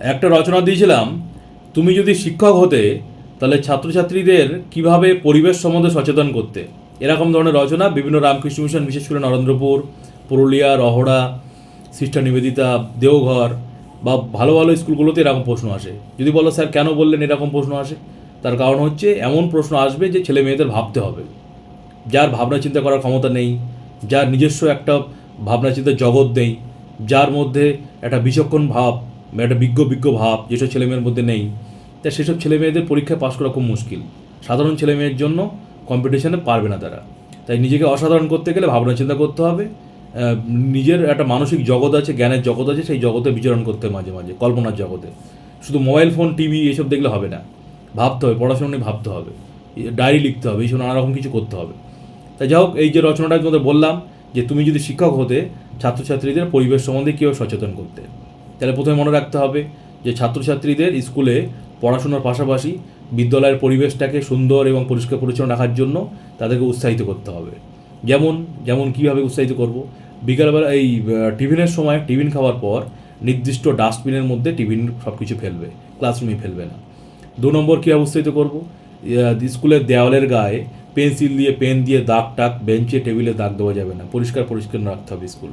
একটা রচনা দিয়েছিলাম, তুমি যদি শিক্ষক হতে তাহলে ছাত্রছাত্রীদের কিভাবে পরিবেশ সম্বন্ধে সচেতন করতে। এরকম ধরনের রচনা বিভিন্ন রামকৃষ্ণ মিশন, বিশেষ করে নরেন্দ্রপুর, পুরুলিয়া, রহড়া, সিস্টার নিবেদিতা, দেওঘর বা ভালো ভালো স্কুলগুলোতে এরকম প্রশ্ন আসে। যদি বলো স্যার কেন বললেন এরকম প্রশ্ন আসে, তার কারণ হচ্ছে এমন প্রশ্ন আসবে যে ছেলে মেয়েদের ভাবতে হবে। যার ভাবনা চিন্তা করার ক্ষমতা নেই, যার নিজস্ব একটা ভাবনা চিন্তার জগৎ নেই, যার মধ্যে একটা বিচক্ষণ ভাব, একটা বিজ্ঞ ভাব যেসব ছেলেমেয়ের মধ্যে নেই, তা সেসব ছেলেমেয়েদের পরীক্ষায় পাশ করা খুব মুশকিল। সাধারণ ছেলেমেয়ের জন্য কম্পিটিশনে পারবে না তারা। তাই নিজেকে অসাধারণ করতে গেলে ভাবনা চিন্তা করতে হবে। নিজের একটা মানসিক জগৎ আছে, জ্ঞানের জগৎ আছে, সেই জগতে বিচরণ করতে হবে মাঝে মাঝে, কল্পনার জগতে। শুধু মোবাইল ফোন, টিভি এসব দেখলে হবে না। ভাবতে হবে, পড়াশোনা নিয়ে ভাবতে হবে, ডায়েরি লিখতে হবে, এইসব নানা রকম কিছু করতে হবে। তাই যাই হোক, এই যে রচনাটা তোমাদের বললাম যে তুমি যদি শিক্ষক হতে ছাত্রছাত্রীদের পরিবেশ সম্বন্ধে কীভাবে সচেতন করতে, তাহলে প্রথমে মনে রাখতে হবে যে ছাত্রছাত্রীদের স্কুলে পড়াশোনার পাশাপাশি বিদ্যালয়ের পরিবেশটাকে সুন্দর এবং পরিষ্কার পরিচ্ছন্ন রাখার জন্য তাদেরকে উৎসাহিত করতে হবে। যেমন যেমন কীভাবে উৎসাহিত করব, বিকালবেলা এই টিফিনের সময় টিফিন খাওয়ার পর নির্দিষ্ট ডাস্টবিনের মধ্যে টিফিন সব কিছু ফেলবে, ক্লাসরুমে ফেলবে না। 2 নম্বর কীভাবে উৎসাহিত করব, স্কুলের দেওয়ালের গায়ে পেন্সিল দিয়ে, পেন দিয়ে দাগ টাক, বেঞ্চে টেবিলে দাগ দেওয়া যাবে না, পরিষ্কার পরিচ্ছন্ন রাখতে হবে স্কুল।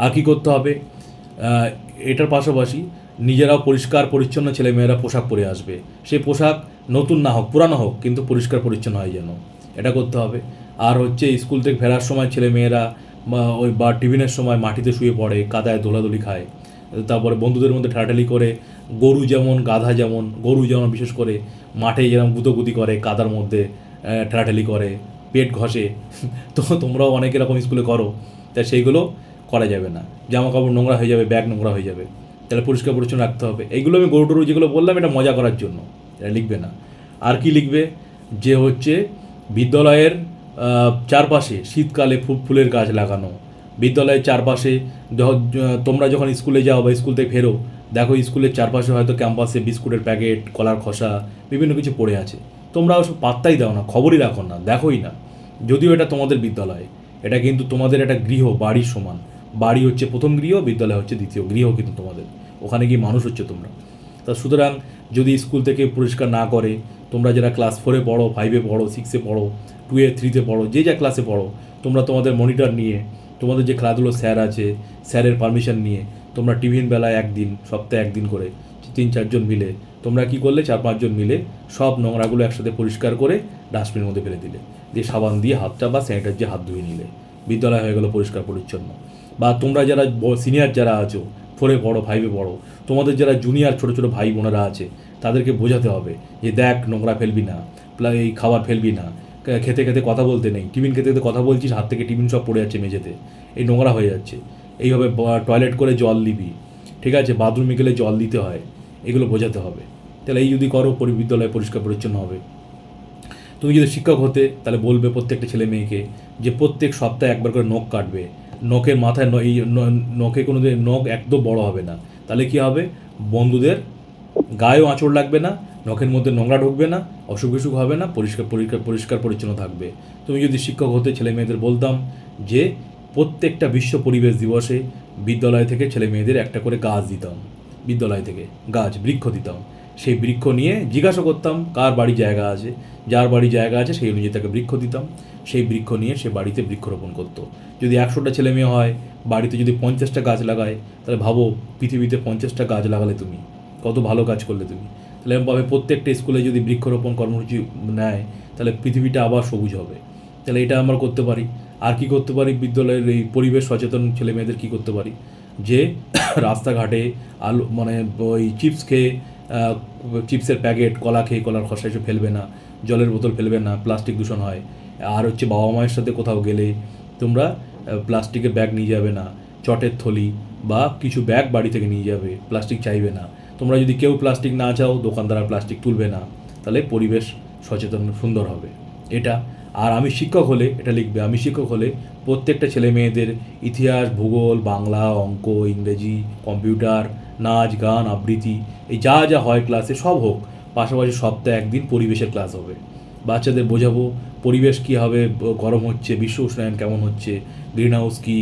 আর কী করতে হবে, এটার পাশাপাশি নিজেরাও পরিষ্কার পরিচ্ছন্ন ছেলেমেয়েরা পোশাক পরে আসবে। সেই পোশাক নতুন না হোক, পুরানো হোক, কিন্তু পরিষ্কার পরিচ্ছন্ন হয় যেন, এটা করতে হবে। আর হচ্ছে স্কুল থেকে ফেরার সময় ছেলেমেয়েরা বা টিফিনের সময় মাটিতে শুয়ে পড়ে, কাদায় দোলাদুলি খায়, তারপরে বন্ধুদের মধ্যে ঠেলাঠেলি করে, গরু যেমন গাধা যেমন, গরু যেমন বিশেষ করে মাঠে যেরকম গুঁতোগুতি করে, কাদার মধ্যে ঠেলাঠেলি করে, পেট ঘষে, তো তোমরাও অনেক এরকম স্কুলে করো। তাই সেইগুলো করা যাবে না। জামা কাপড় নোংরা হয়ে যাবে, ব্যাগ নোংরা হয়ে যাবে, তাহলে পরিষ্কার পরিচ্ছন্ন রাখতে হবে। এইগুলো আমি গরু টরু যেগুলো বললাম এটা মজা করার জন্য, এটা লিখবে না। আর কি লিখবে, যে হচ্ছে বিদ্যালয়ের চারপাশে শীতকালে ফুলের গাছ লাগানো, বিদ্যালয়ের চারপাশে তোমরা যখন স্কুলে যাও বা স্কুল থেকে ফেরো, দেখো স্কুলের চারপাশে হয়তো ক্যাম্পাসে বিস্কুটের প্যাকেট, কলার খোসা, বিভিন্ন কিছু পড়ে আছে, তোমরা ওসব পাত্তাই দাও না, খবরই রাখো না, দেখোই না। যদিও এটা তোমাদের বিদ্যালয়, এটা কিন্তু তোমাদের একটা গৃহ, বাড়ির সমান। বাড়ি হচ্ছে প্রথম গৃহ, বিদ্যালয় হচ্ছে দ্বিতীয় গৃহ, কিন্তু তোমাদের ওখানে গিয়ে মানুষ হচ্ছে তোমরা। তা সুতরাং যদি স্কুল থেকে পরিষ্কার না করে, তোমরা যারা ক্লাস 4-এ পড়ো, 5-এ পড়ো, 6-এ পড়ো, 2-এ 3-তে পড়ো, যে যা ক্লাসে পড়ো, তোমরা তোমাদের মনিটর নিয়ে, তোমাদের যে খেলাধুলো স্যার আছে, স্যারের পারমিশন নিয়ে তোমরা টিফিন বেলায় একদিন, সপ্তাহে একদিন করে 3-4 জন মিলে তোমরা কী করলে, 4-5 জন মিলে সব নোংরাগুলো একসাথে পরিষ্কার করে ডাস্টবিনের মধ্যে ফেলে দিলে, দিয়ে সাবান দিয়ে হাতটা বা স্যানিটাইজার দিয়ে হাত ধুয়ে নিলে, বিদ্যালয় হয়ে গেল পরিষ্কার পরিচ্ছন্ন। বা তোমরা যারা সিনিয়র যারা আছো, 4-এ পড়ো, 5-এ পড়ো, তোমাদের যারা জুনিয়র ছোটো ছোটো ভাই বোনেরা আছে, তাদেরকে বোঝাতে হবে যে দেখ, নোংরা ফেলবি না, এই খাবার ফেলবি না, খেতে খেতে কথা বলতে নেই, টিফিন খেতে খেতে কথা বলছিস, হাত থেকে টিফিন সব পড়ে যাচ্ছে মেঝেতে, এই নোংরা হয়ে যাচ্ছে, এইভাবে টয়লেট করে জল দিবি, ঠিক আছে, বাথরুমে গেলে জল দিতে হয়, এগুলো বোঝাতে হবে। তাহলে এই যদি করো, বিদ্যালয় পরিষ্কার পরিচ্ছন্ন হবে। তুমি যদি শিক্ষক হতে তাহলে বলবে প্রত্যেকটা ছেলে মেয়েকে যে প্রত্যেক সপ্তাহে একবার করে নখ কাটবে, নখের মাথায় এই নখে কোনো দিন নখ একদম বড় হবে না, তাহলে কী হবে, বন্ধুদের গায়েও আঁচড় লাগবে না, নখের মধ্যে নোংরা ঢুকবে না, অসুখ বিসুখ হবে না, পরিষ্কার পরিষ্কার পরিষ্কার পরিচ্ছন্ন থাকবে। তুমি যদি শিক্ষক হতে ছেলে মেয়েদের বলতাম যে প্রত্যেকটা বিশ্ব পরিবেশ দিবসে বিদ্যালয় থেকে ছেলে মেয়েদের একটা করে গাছ দিতাম, বিদ্যালয় থেকে গাছ, বৃক্ষ দিতাম, সেই বৃক্ষ নিয়ে জিজ্ঞাসা করতাম কার বাড়ি জায়গা আছে, যার বাড়ি জায়গা আছে সেই অনুযায়ী তাকে বৃক্ষ দিতাম, সেই বৃক্ষ নিয়ে সে বাড়িতে বৃক্ষরোপণ করতো। যদি 100টা ছেলে মেয়ে হয়, বাড়িতে যদি 50টা গাছ লাগায়, তাহলে ভাবো পৃথিবীতে 50টা গাছ লাগালে তুমি কত ভালো কাজ করলে তুমি। তাহলে এরকমভাবে প্রত্যেকটা স্কুলে যদি বৃক্ষরোপণ কর্মসূচি নেয়, তাহলে পৃথিবীটা আবার সবুজ হবে। তাহলে এটা আমরা করতে পারি। আর কি করতে পারি, বিদ্যালয়ের এই পরিবেশ সচেতন ছেলে মেয়েদের কী করতে পারি, যে রাস্তাঘাটে আলু মানে ওই চিপস খেয়ে, চিপসের প্যাকেট, কলা খেয়ে কলার খোসা এসে ফেলবে না, জলের বোতল ফেলবে না, প্লাস্টিক দূষণ হয়। আর হচ্ছে বাবা মায়ের সাথে কোথাও গেলে তোমরা প্লাস্টিকের ব্যাগ নিয়ে যাবে না, চটের থলি বা কিছু ব্যাগ বাড়ি থেকে নিয়ে যাবে, প্লাস্টিক চাইবে না। তোমরা যদি কেউ প্লাস্টিক না চাও, দোকানদাররা প্লাস্টিক তুলবে না, তাহলে পরিবেশ সচেতন সুন্দর হবে এটা। আর আমি শিক্ষক হলে এটা লিখবে, আমি শিক্ষক হলে প্রত্যেকটা ছেলে মেয়েদের ইতিহাস, ভূগোল, বাংলা, অঙ্ক, ইংরেজি, কম্পিউটার, নাচ, গান, আবৃত্তি, এই যা যা হয় ক্লাসে সব হোক, পাশাপাশি সপ্তাহে একদিন পরিবেশের ক্লাস হবে। বাচ্চাদের বোঝাবো পরিবেশ কী হবে, গরম হচ্ছে, বিশ্ব উষ্ণায়ন কেমন হচ্ছে, গ্রিন হাউস কী,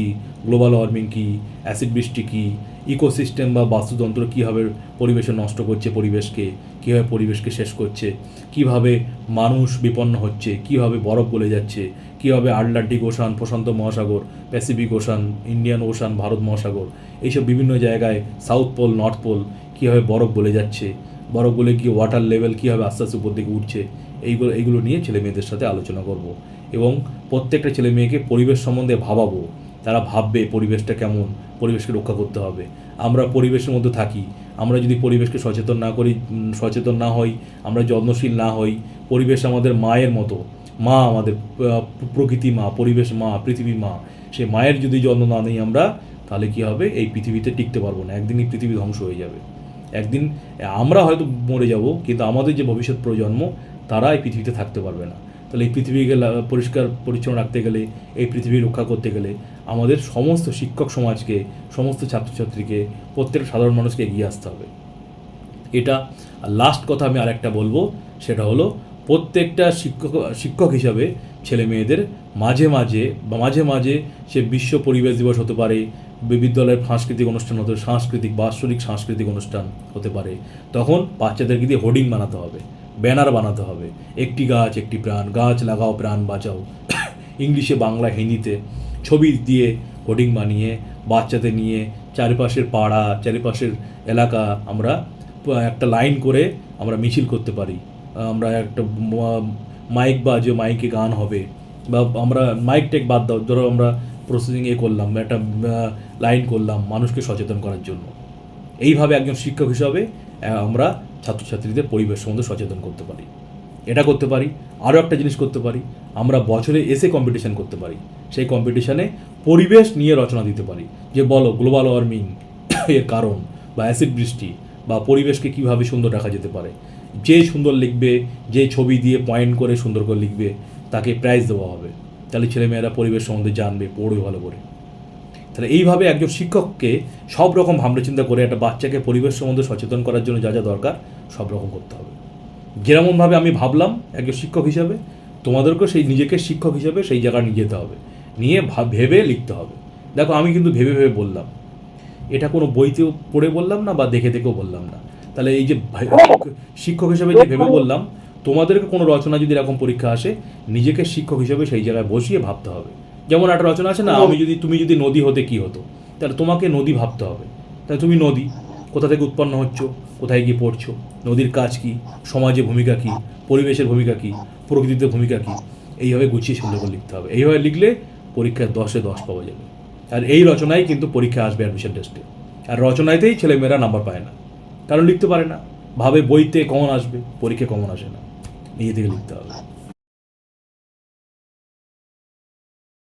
গ্লোবাল ওয়ার্মিং কী, অ্যাসিড বৃষ্টি কী, ইকোসিস্টেম বা বাস্তুতন্ত্র কীভাবে পরিবেশে নষ্ট করছে, পরিবেশকে কীভাবে পরিবেশকে শেষ করছে, কীভাবে মানুষ বিপন্ন হচ্ছে, কীভাবে বরফ গলে যাচ্ছে, কীভাবে আটলান্টিক ওশান, প্রশান্ত মহাসাগর, Pacific ocean, Indian ocean, Bharat মহাসাগর, এইসব বিভিন্ন জায়গায় সাউথ পোল, নর্থ পোল কীভাবে বরফ গলে যাচ্ছে, বরফ গলে গিয়ে ওয়াটার লেভেল কীভাবে আস্তে আস্তে উপর দিকে উঠছে, এইগুলো নিয়ে ছেলে মেয়েদের সাথে আলোচনা করব এবং প্রত্যেকটা ছেলে মেয়েকে পরিবেশ সম্বন্ধে ভাবাবো। তারা ভাববে পরিবেশটা কেমন, পরিবেশকে রক্ষা করতে হবে। আমরা পরিবেশের মধ্যে থাকি, আমরা যদি পরিবেশকে সচেতন না করি, সচেতন না হই, আমরা যত্নশীল না হই, পরিবেশ আমাদের মায়ের মতো, মা আমাদের প্রকৃতি মা, পরিবেশ মা, পৃথিবী মা, সেই মায়ের যদি যত্ন না নিই আমরা, তাহলে কী হবে, এই পৃথিবীতে টিকতে পারবো না, একদিন এই পৃথিবী ধ্বংস হয়ে যাবে। একদিন আমরা হয়তো মরে যাব, কিন্তু আমাদের যে ভবিষ্যৎ প্রজন্ম তারা এই পৃথিবীতে থাকতে পারবে না। তাহলে এই পৃথিবীকে পরিষ্কার পরিচ্ছন্ন রাখতে গেলে, এই পৃথিবী রক্ষা করতে গেলে আমাদের সমস্ত শিক্ষক সমাজকে, সমস্ত ছাত্রছাত্রীকে, প্রত্যেকটা সাধারণ মানুষকে এগিয়ে আসতে হবে। এটা লাস্ট কথা আমি আরেকটা বলবো, সেটা হলো প্রত্যেকটা শিক্ষক হিসাবে ছেলে মেয়েদের মাঝে মাঝে সে বিশ্ব পরিবেশ দিবস হতে পারে, বিদ্যালয়ের সাংস্কৃতিক অনুষ্ঠান হতে, বাৎসরিক সাংস্কৃতিক অনুষ্ঠান হতে পারে, তখন বাচ্চাদেরকে দিয়ে হোর্ডিং বানাতে হবে, ব্যানার বানাতে হবে, একটি গাছ একটি প্রাণ, গাছ লাগাও প্রাণ বাঁচাও, ইংলিশে, বাংলা, হিন্দিতে ছবি দিয়ে হোর্ডিং বানিয়ে বাচ্চাদের নিয়ে চারিপাশের পাড়া, চারিপাশের এলাকা আমরা একটা লাইন করে আমরা মিছিল করতে পারি। আমরা একটা মাইক বাজে, মাইকে গান হবে, বা আমরা মাইক টেক বাদ দাও, ধরো আমরা প্রসেসিং করলাম, একটা লাইন করলাম মানুষকে সচেতন করার জন্য। এইভাবে একজন শিক্ষক হিসাবে আমরা ছাত্রছাত্রীদের পরিবেশ সম্বন্ধে সচেতন করতে পারি। এটা করতে পারি। আরও একটা জিনিস করতে পারি, আমরা বছরে এসে কম্পিটিশান করতে পারি। সেই কম্পিটিশানে পরিবেশ নিয়ে রচনা দিতে পারি, যে বলো গ্লোবাল ওয়ার্মিং এর কারণ, বা অ্যাসিড বৃষ্টি, বা পরিবেশকে কীভাবে সুন্দর রাখা যেতে পারে। যে সুন্দর লিখবে, যে ছবি দিয়ে পয়েন্ট করে সুন্দর করে লিখবে, তাকে প্রাইজ দেওয়া হবে। তাহলে ছেলেমেয়েরা পরিবেশ সম্বন্ধে জানবে, পড়বে ভালো করে। তাহলে এইভাবে একজন শিক্ষককে সব রকম ভাবনা চিন্তা করে একটা বাচ্চাকে পরিবেশ সম্বন্ধে সচেতন করার জন্য যা যা দরকার সব রকম করতে হবে। যেমনভাবে আমি ভাবলাম একজন শিক্ষক হিসাবে, তোমাদেরকেও সেই নিজেকে শিক্ষক হিসাবে সেই জায়গায় নিয়ে যেতে হবে, নিয়ে ভেবে লিখতে হবে। দেখো, আমি কিন্তু ভেবে ভেবে বললাম, এটা কোনো বইতেও পড়ে বললাম না, বা দেখে দেখেও বললাম না। তাহলে এই যে শিক্ষক হিসাবে যে ভেবে বললাম, তোমাদেরকে কোনো রচনা যদি এরকম পরীক্ষা আসে, নিজেকে শিক্ষক হিসাবে সেই জায়গায় বসিয়ে ভাবতে হবে। যেমন একটা রচনা আছে না, তুমি যদি নদী হতে কী হতো, তাহলে তোমাকে নদী ভাবতে হবে। তাহলে তুমি নদী, কোথা থেকে উৎপন্ন হচ্ছ, কোথায় গিয়ে পড়ছো, নদীর কাজ কী, সমাজে ভূমিকা কী, পরিবেশের ভূমিকা কী, প্রকৃতিতে ভূমিকা কী, এইভাবে গুছিয়ে সুন্দর করে লিখতে হবে। এইভাবে লিখলে পরীক্ষায় 10-এ 10 পাওয়া যাবে। আর এই রচনাই কিন্তু পরীক্ষা আসবে অ্যাডমিশন টেস্টে। আর রচনাতেই ছেলেমেয়েরা নাম্বার পায় না, কারণ লিখতে পারে না, ভাবে বইতে কমন আসবে, পরীক্ষায় কমন আসে না, নিজে থেকে লিখতে হবে।